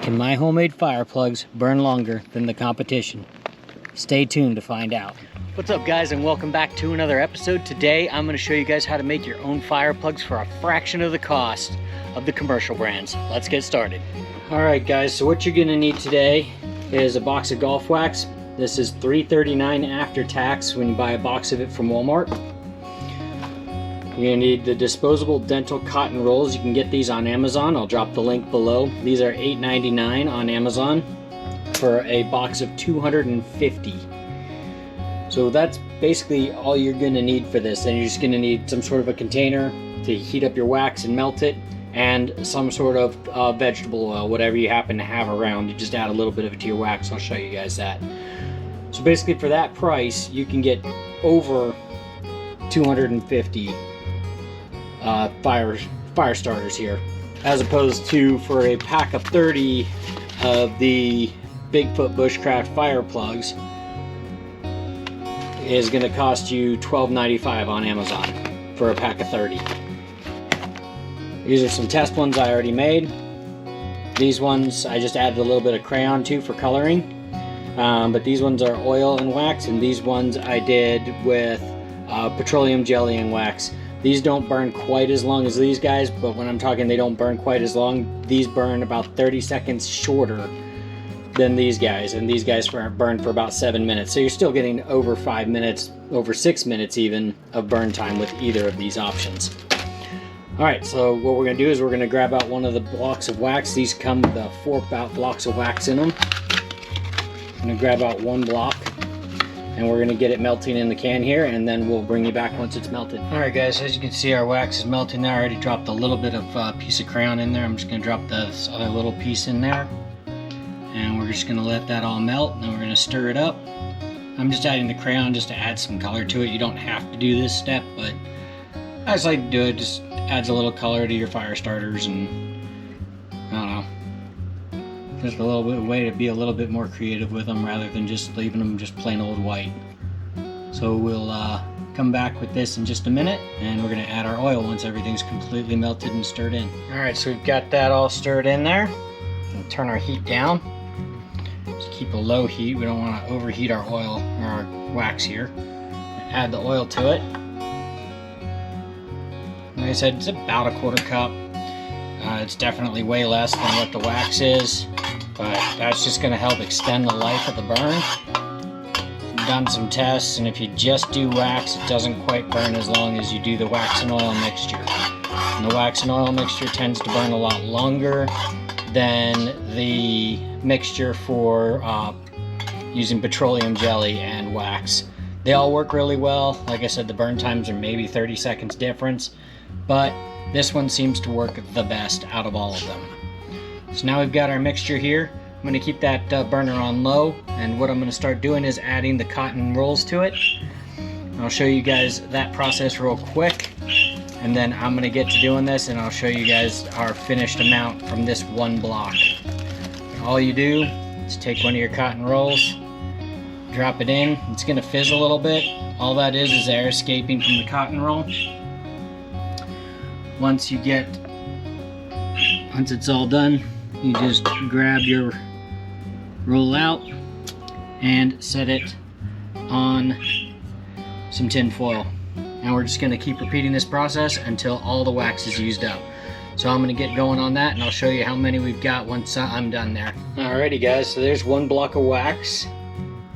Can my homemade fire plugs burn longer than the competition? Stay tuned to find out. What's up guys, and welcome back to another episode. Today I'm going to show you guys how to make your own fire plugs for a fraction of the cost of the commercial brands. Let's get started. Alright guys, so what you're going to need today is a box of golf wax. This is $3.39 after tax when you buy a box of it from Walmart. You're going to need the disposable dental cotton rolls. You can get these on Amazon. I'll drop the link below. These are $8.99 on Amazon for a box of 250. So that's basically all you're going to need for this. And you're just going to need some sort of a container to heat up your wax and melt it, and some sort of vegetable oil, whatever you happen to have around. You just add a little bit of it to your wax. I'll show you guys that. So basically for that price, you can get over 250 fire starters here, as opposed to for a pack of 30 of the Bigfoot Bushcraft fire plugs is going to cost you $12.95 on Amazon for a pack of 30. These are some test ones I already made. These ones I just added a little bit of crayon to for coloring, but these ones are oil and wax, and these ones I did with petroleum jelly and wax. These don't burn quite as long as these guys, but when I'm talking they don't burn quite as long, these burn about 30 seconds shorter than these guys, and these guys burn for about 7 minutes. So you're still getting over 5 minutes, over 6 minutes even, of burn time with either of these options. Alright, so what we're going to do is we're going to grab out one of the blocks of wax. These come with 4 blocks of wax in them. I'm going to grab out one block, and we're going to get it melting in the can here, and then we'll bring you back once it's melted. Alright guys, as you can see our wax is melting there. I already dropped a little bit of piece of crayon in there. I'm just going to drop this other little piece in there, and we're just going to let that all melt, and then we're going to stir it up. I'm just adding the crayon just to add some color to it. You don't have to do this step, but I just like to do it. Just adds a little color to your fire starters, and I don't know, just a little bit of way to be a little bit more creative with them rather than just leaving them just plain old white. So we'll come back with this in just a minute, and we're going to add our oil once everything's completely melted and stirred in. Alright, so we've got that all stirred in there. We'll turn our heat down. Just keep a low heat. We don't want to overheat our oil or our wax here. Add the oil to it. Like I said, it's about a 1/4 cup. It's definitely way less than what the wax is, but that's just going to help extend the life of the burn. I've done some tests, and if you just do wax, it doesn't quite burn as long as you do the wax and oil mixture. And the wax and oil mixture tends to burn a lot longer than the mixture for using petroleum jelly and wax. They all work really well. Like I said, the burn times are maybe 30 seconds difference, but this one seems to work the best out of all of them. So now we've got our mixture here. I'm going to keep that burner on low, and what I'm going to start doing is adding the cotton rolls to it. I'll show you guys that process real quick, and then I'm going to get to doing this, and I'll show you guys our finished amount from this one block. All you do is take one of your cotton rolls, drop it in. It's going to fizz a little bit. All that is air escaping from the cotton roll. Once it's all done, you just grab your roll out and set it on some tin foil. And we're just going to keep repeating this process until all the wax is used up. So I'm going to get going on that, and I'll show you how many we've got once I'm done there. Alrighty guys, so there's one block of wax,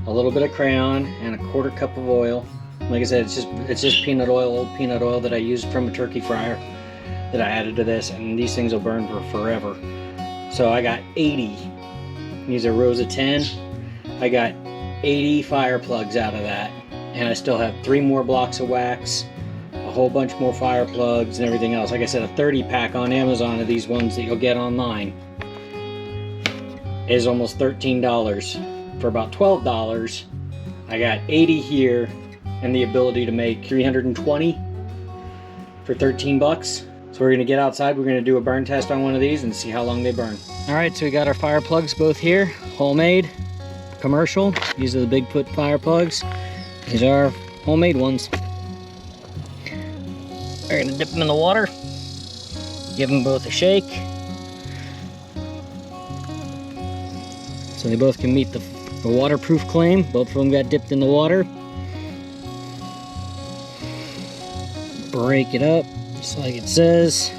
a little bit of crayon, and a 1/4 cup of oil. Like I said, it's just peanut oil, old peanut oil that I used from a turkey fryer that I added to this, and these things will burn for forever. So I got 80. These are rows of 10. I got 80 fire plugs out of that, and I still have 3 more blocks of wax, a whole bunch more fire plugs, and everything else. Like I said, a 30 pack on Amazon of these ones that you'll get online is almost $13. For about $12, I got 80 here and the ability to make 320 for 13 bucks. So we're going to get outside, we're going to do a burn test on one of these and see how long they burn. Alright, so we got our fire plugs both here, homemade, commercial. These are the Bigfoot fire plugs. These are homemade ones. We're going to dip them in the water, give them both a shake. so they both can meet the waterproof claim. Both of them got dipped in the water. Break it up just like it says.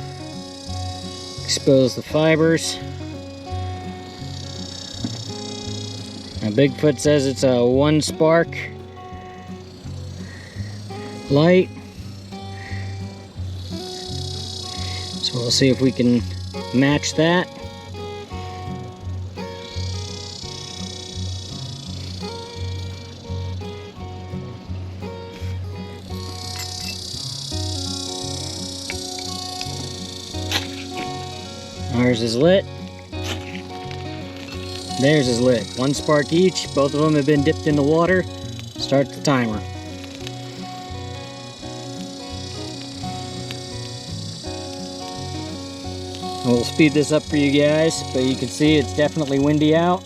Expose the fibers. Now Bigfoot says it's a 1 spark light. So we'll see if we can match that. Ours is lit. Theirs is lit. 1 spark each. Both of them have been dipped in the water. Start the timer. We'll speed this up for you guys, but you can see it's definitely windy out.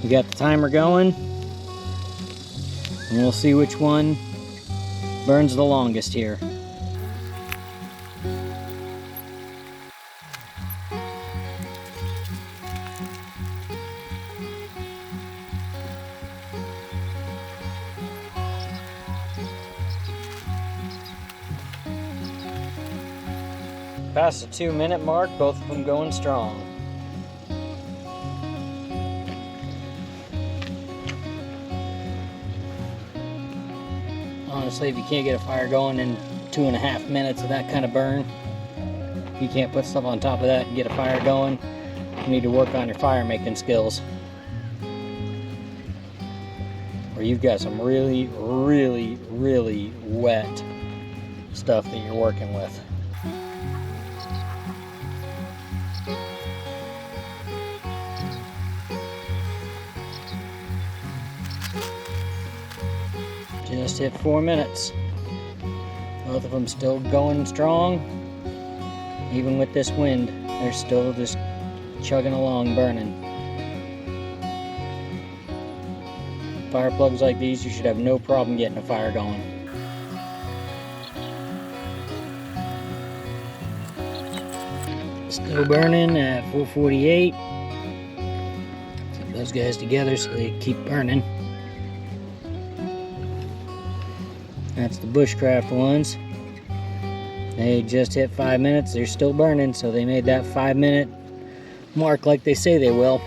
We got the timer going, and we'll see which one burns the longest here. Past the 2-minute mark, both of them going strong. Honestly, if you can't get a fire going in 2.5 minutes of that kind of burn, you can't put stuff on top of that and get a fire going. You need to work on your fire making skills. Or you've got some really, really, really wet stuff that you're working with. Just hit 4 minutes. Both of them still going strong. Even with this wind, they're still just chugging along, burning. Fire plugs like these, you should have no problem getting a fire going. Still burning at 448. Keep those guys together so they keep burning. That's the Bushcraft ones. They just hit 5 minutes. They're still burning, so they made that 5-minute mark like they say they will.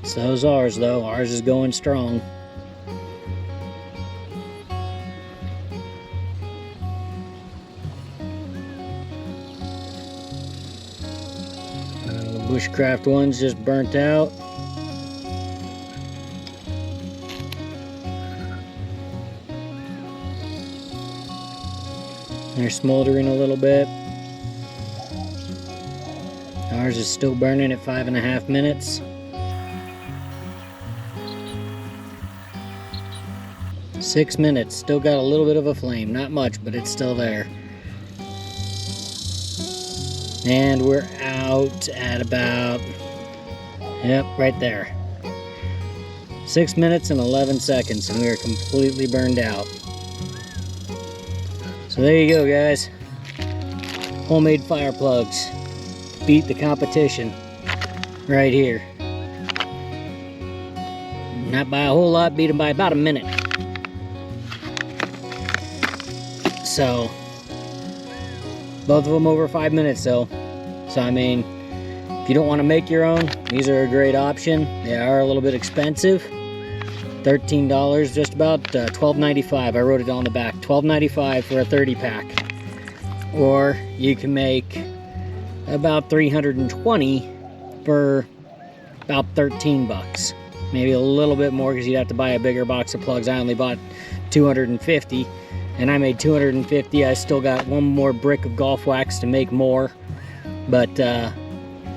So's ours, though. Ours is going strong. The Bushcraft ones just burnt out. They're smoldering a little bit. Ours is still burning at 5.5 minutes. 6 minutes, still got a little bit of a flame. Not much, but it's still there. And we're out at about, yep, right there. 6 minutes and 11 seconds, and we are completely burned out. So there you go, guys. Homemade fire plugs beat the competition right here. Not by a whole lot, beat them by about a minute. So, both of them over 5 minutes though. So I mean, if you don't want to make your own, these are a great option. They are a little bit expensive. $13, just about $12.95. I wrote it on the back. $12.95 for a 30-pack. Or you can make about 320 for about 13 bucks. Maybe a little bit more because you'd have to buy a bigger box of plugs. I only bought 250 and I made 250. I still got one more brick of golf wax to make more. But there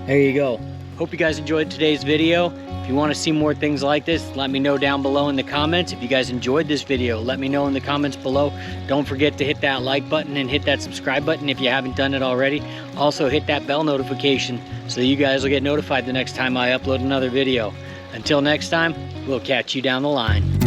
you go. Hope you guys enjoyed today's video. If you want to see more things like this, let me know down below in the comments. If you guys enjoyed this video, let me know in the comments below. Don't forget to hit that like button and hit that subscribe button if you haven't done it already. Also hit that bell notification so you guys will get notified the next time I upload another video. Until next time, we'll catch you down the line.